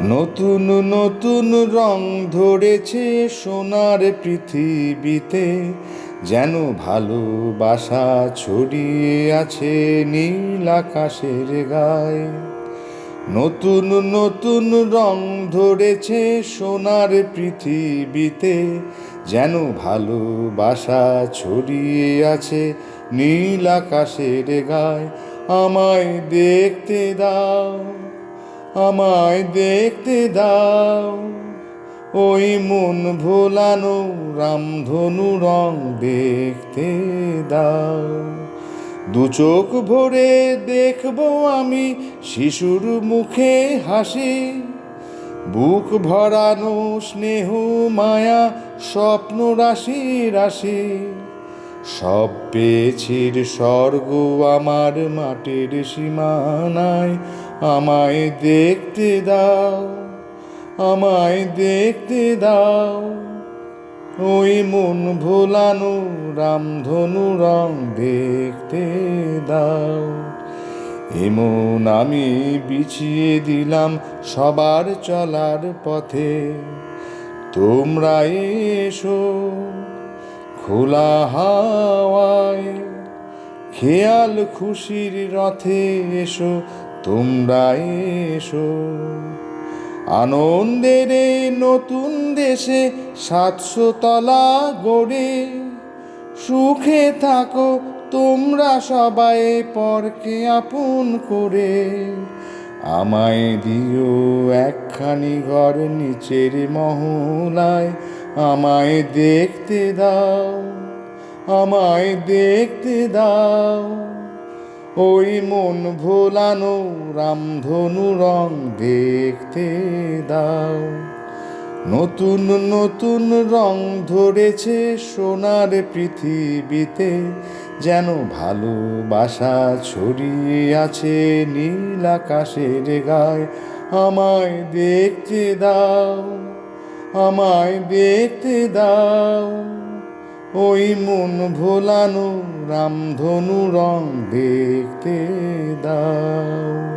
নতুন নতুন রং ধরেছে সোনার পৃথিবীতে, যেন ভালোবাসা ছড়িয়ে আছে নীল আকাশের গায়ে। নতুন নতুন রং ধরেছে সোনার পৃথিবীতে, যেন ভালোবাসা ছড়িয়ে আছে নীল আকাশের গায়ে। আমায় দেখতে দাও, আমায় দেখতে দাও, ওই মন ভোলানো রামধনু রং দেখতে দাও। দু চোখ ভরে দেখবো আমি শিশুর মুখে হাসি, বুক ভরানো স্নেহ মায়া স্বপ্ন রাশি রাশি। সব পেয়েছির স্বর্গ আমার মাটির সীমানায়। আমায় দেখতে দাও, আমায় দেখতে দাও, ওই মন ভোলানো রামধনু রং দেখতে দাও। এমন আমি বিছিয়ে দিলাম সবার চলার পথে, তোমরা এসো খোলা হাওয়ায়। খেয়াল খুশির রথে এসো, তোমরা এসো। আনন্দের নতুন দেশে 700 তলা গড়ে, সুখে থাকো তোমরা সবাই পরকে আপন করে। আমায় দিও একখানি ঘর নিচের মহলায়। আমায় দেখতে দাও, আমায় দেখতে দাও, ওই মন ভোলানো রামধনু রং দেখতে দাও। নতুন নতুন রং ধরেছে সোনার পৃথিবীতে, যেন ভালোবাসা ছড়িয়ে আছে নীল আকাশের গায়ে। আমায় দেখতে দাও, আমায় দেখতে দাও, ওই মন ভোলানো রামধনু রং দেখতে দাও।